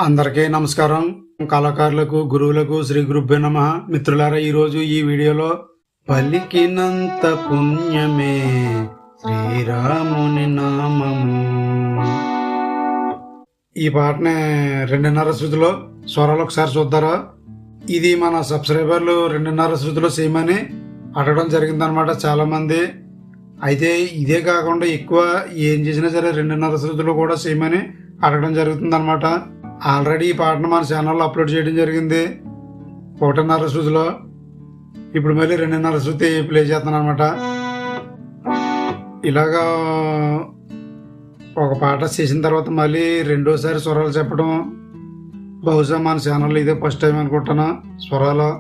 అందరికీ నమస్కారం. కళాకారులకు, గురువులకు శ్రీ గురుభ్యో నమః. మిత్రులారా, ఈరోజు ఈ వీడియోలో పలికినంత పుణ్యమే శ్రీరాముని నామము, ఈ పాటని 2.5 శృతిలో స్వరాలు ఒకసారి చూద్దారా. ఇది మన సబ్స్క్రైబర్లు 2.5 శృతిలో చేయమని అడగడం జరిగిందనమాట చాలా మంది. అయితే ఇదే కాకుండా ఎక్కువ ఏం చేసినా సరే 2.5 శృతిలో కూడా చేయమని అడగడం జరుగుతుంది అనమాట. ఆల్రెడీ ఈ పాటను మన ఛానల్లో అప్లోడ్ చేయడం జరిగింది 1.5 శృతిలో. ఇప్పుడు మళ్ళీ 2.5 శృతి ప్లే చేస్తాను అనమాట. ఇలాగా ఒక పాట చేసిన తర్వాత మళ్ళీ రెండోసారి స్వరాలు చెప్పడం బహుశా మన ఛానల్లో ఇదే ఫస్ట్ టైం అనుకుంటున్నా. స్వరాలు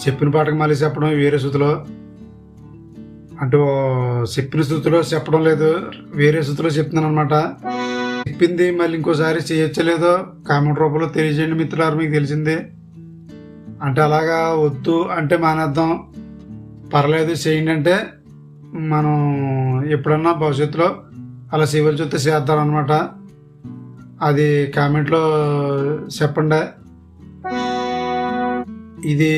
చెప్పిన పాటకు మళ్ళీ చెప్పడం వేరే శృతిలో, అంటే చెప్పిన శృతిలో చెప్పడం లేదు, వేరే శృతిలో చెప్తున్నాను అనమాట. చెప్పింది మళ్ళీ ఇంకోసారి చేయొచ్చలేదో కామెంట్ రూపంలో తెలియజేయండి మిత్రులారు. మీకు తెలిసింది అంటే అలాగా వద్దు అంటే మానేద్దాం, పర్లేదు చేయండి అంటే మనం ఎప్పుడన్నా భవిష్యత్తులో అలా చేయవలసి వస్తే చేద్దాం అనమాట. అది కామెంట్లో చెప్పండి. ఇది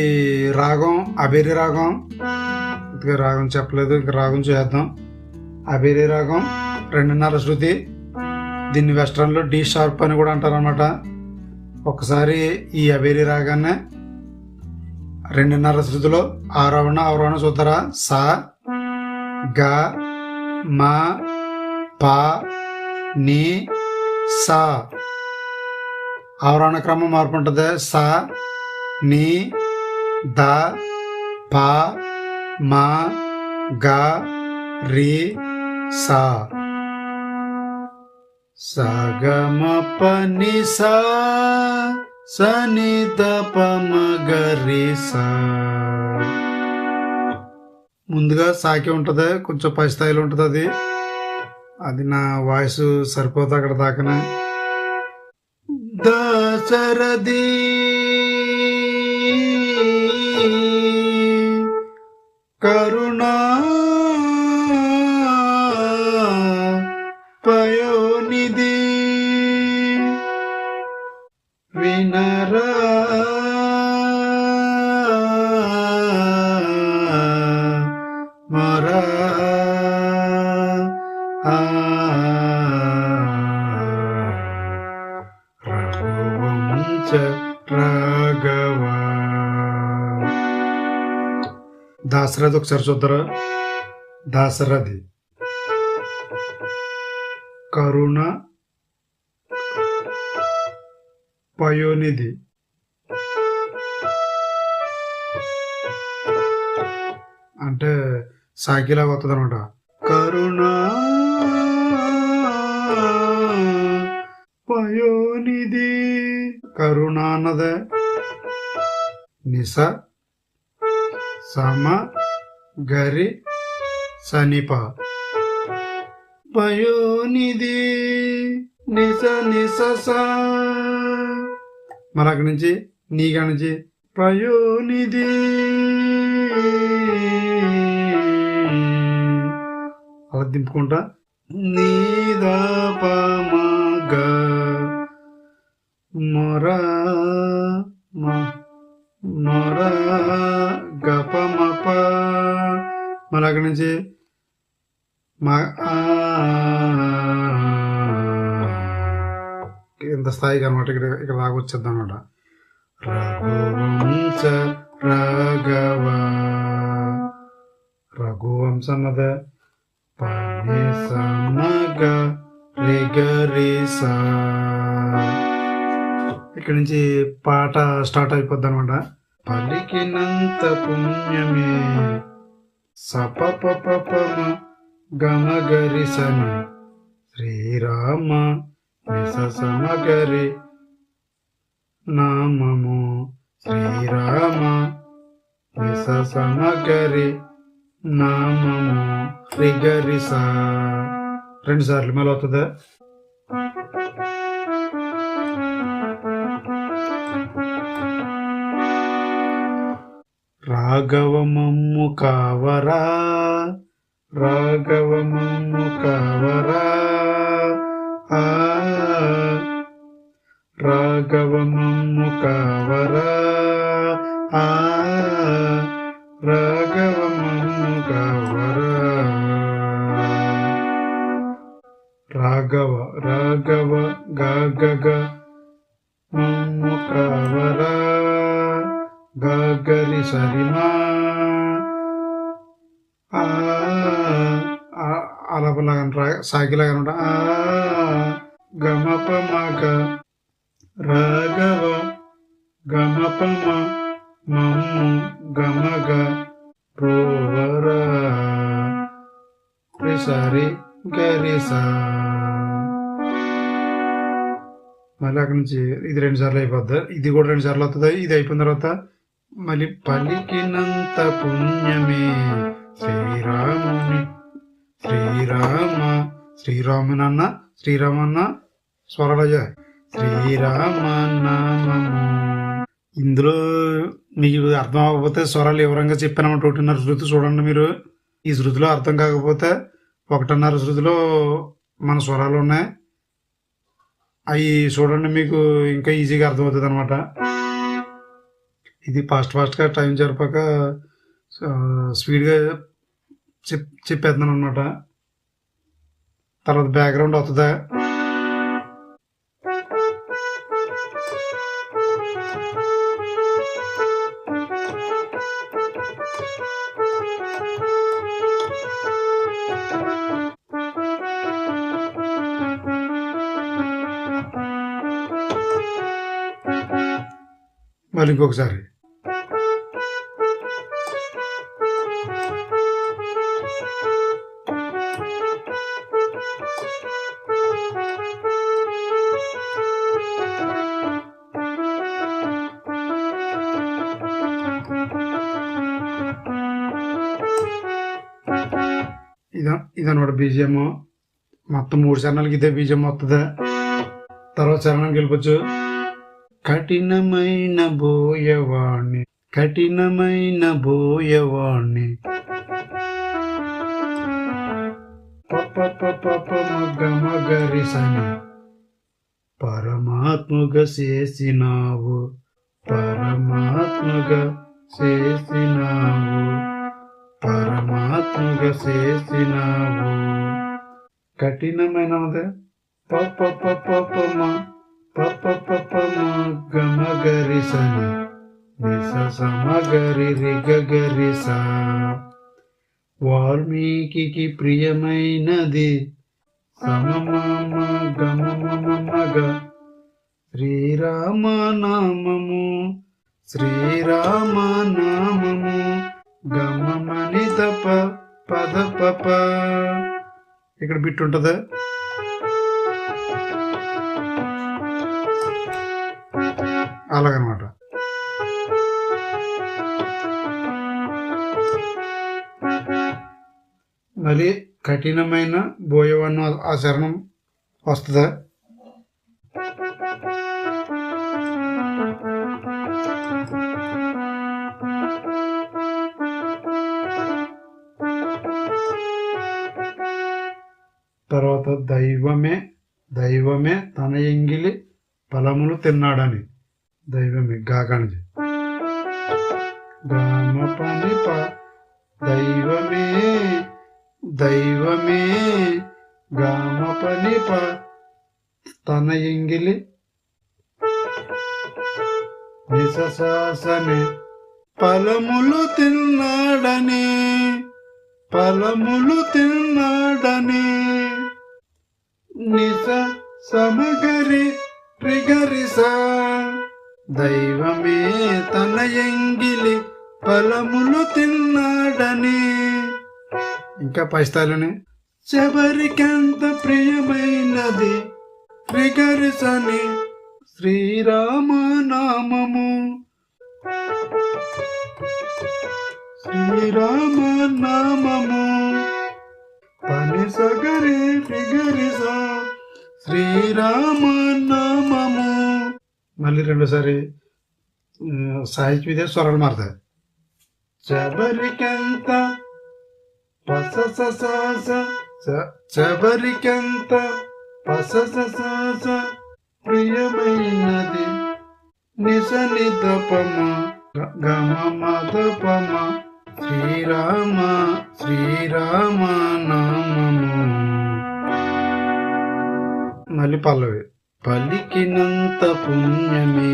రాగం అబేరి రాగం. ఇంకా రాగం చెప్పలేదు, ఇంకా రాగం చేద్దాం. అబేరి రాగం 2.5 శృతి. దీన్ని వెస్ట్రన్లో డి షార్ప్ అని కూడా అంటారనమాట. ఒకసారి ఈ అబేరి రాగానే 2.5 శృతిలో ఆరోహణ చూద్దారా. సా గా మా పా నీ సా. ఆరోహణ క్రమం మార్పు ఉంటుంది. సా నీ ద పా మా గా రి సా. సగమ పని సా సని ద పమ గరి సా. ముందుగా సాకి ఉంటుంది, కొంచెం పై స్థాయిలో ఉంటుంది. అది నా వాయిస్ సరిపోతుంది అక్కడ దాకానే. దశరథి కరుణా పయోనిధి వినరా మరా రఘువంశ రాఘవ. దాశరథి ఒకసారి చూద్దరా. దాశరథి కరుణ పయోనిధి. అంటే సాకిలాగా వస్తుంది అనమాట. కరుణ పయోనిధి. కరుణ అన్నదే నిస సమ గరి సనిప. పయోనిధి నిస నిస సా. మరి అక్కడి నుంచి నీగా నుంచి పయోనిధి అలా దింపుకుంటా. నీదా పమగ మొరా మొరా గపమప. మరి అక్కడి నుంచి మా ఇంత స్థాయికి అనమాట. ఇక్కడ దాకా వచ్చేద్దాం అనమాట. రఘువంశ రాఘవ. రఘువంశ అన్నదే పని సమగ రిగరిసా. ఇక్కడ నుంచి పాట స్టార్ట్ అయిపోద్ది అనమాట. పలికినంత పుణ్యమే సపపపమ గమగరిసని శ్రీరామ నిస సమగరి నామము. శ్రీరామ నిస సమగరి నామము రిగరిసా. 2 సార్లు మళ్ళీ అవుతుంది. రాఘవమమ్ము కావరా రాఘవ మమ్ము కావరా ఆ రాఘవ మమ్ము కావరా ఆ రాఘవ మమ్ము కావరా రాఘవ రాఘవ గగ మమ్ము కావరా గగరి సరిమా అలాగ సాగిలాగా గమప మగ రాఘవ గమపమ మమ్ము గమగ రోవరా సరి గరిసా. మళ్ళీ అక్కడి నుంచి ఇది 2 సార్లు అయిపోద్ది, ఇది కూడా 2 సార్లు అవుతుంది. ఇది అయిపోయిన తర్వాత మళ్ళీ పలికినంత పుణ్యమే శ్రీరాముని శ్రీరామన్న స్వరలయ శ్రీరామ నామము. ఇందులో మీకు అర్థం అవ్వకపోతే స్వరాలు వివరంగా చెప్పానమాట. 1.5 శృతి చూడండి మీరు. ఈ శృతిలో అర్థం కాకపోతే 1.5 శృతిలో మన స్వరాలు ఉన్నాయి, అవి చూడండి, మీకు ఇంకా ఈజీగా అర్థమవుతుంది అనమాట. ఇది ఫాస్ట్గా టైం జరిపాక స్పీడ్గా చెప్పేస్తున్నాను అనమాట. తర్వాత బ్యాక్గ్రౌండ్ అవుతుందా. మళ్ళీ ఇంకొకసారి. ఇదనమాట బీజిఎం. మొత్తం 3 చరణాలకి ఇదే బీజిఎం వస్తుందా. తర్వాత చరణానికి వెళ్ళిపోవచ్చు. కఠినమైన బోయవాణ్ణి మగరిసని పరమాత్మగా చేసినావు కఠినమైన గమగరిసని సమగరి రిగరిసా. వాల్మీకి ప్రియమైనది సమమమ గమమమగ శ్రీరామనామము గమమని తప పద పప. ఇక్కడ బిట్ ఉంటుందా. అలాగనమాట. మళ్ళీ కఠినమైన బోయవన్న ఆ చరణం వస్తుందా. తర్వాత దైవమే తన ఎంగిలి ఫలములు తిన్నాడని దైవమే గాగానిది గామ పని ప దైవమే గామ పని ప తన ఎంగిలి నిశాసనే ఫలములు తిన్నాడని నిస సమగరి రిగరిసా. దైవమే తన ఎంగిలి ఫలములు తిన్నాడని. ఇంకా పైస్తాలని శబరికెంత ప్రియమైనది రిగరిసని శ్రీరామనామము పని సగరి రిగరిసా శ్రీరామనామము. మళ్ళీ 2సారి సాహిత్య స్వరాలు మారుతాయి. శబరికెంత పస స స స స శబరికెంత పస స స స ప్రియమైనది నిస నిదపమ గమ మదపమ శ్రీరామ శ్రీరామ నామము. మళ్ళీ పల్లవి. పలికినంత పుణ్యమే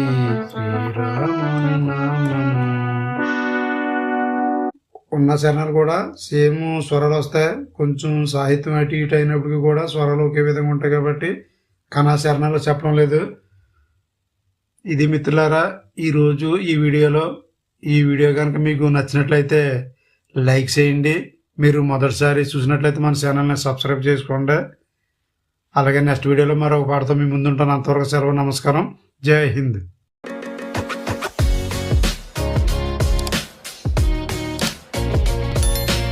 శ్రీరాముని నామము. ఉన్న చరణాలు కూడా సేమ్ స్వరాలు వస్తాయి. కొంచెం సాహిత్యం అటు ఇటు అయినప్పటికీ కూడా స్వరాలు ఒకే విధంగా ఉంటాయి కాబట్టి కనా చరణాలు చెప్పడం లేదు. ఇది మిత్రులారా ఈరోజు ఈ వీడియో కనుక మీకు నచ్చినట్లయితే లైక్ చేయండి. మీరు మొదటిసారి చూసినట్లయితే మన ఛానల్ని సబ్స్క్రైబ్ చేసుకోండి. అలాగే నెక్స్ట్ వీడియోలో మరొక పాటతో మీ ముందుంటాను. అంతవరకు సెలవు. నమస్కారం. జై హింద్.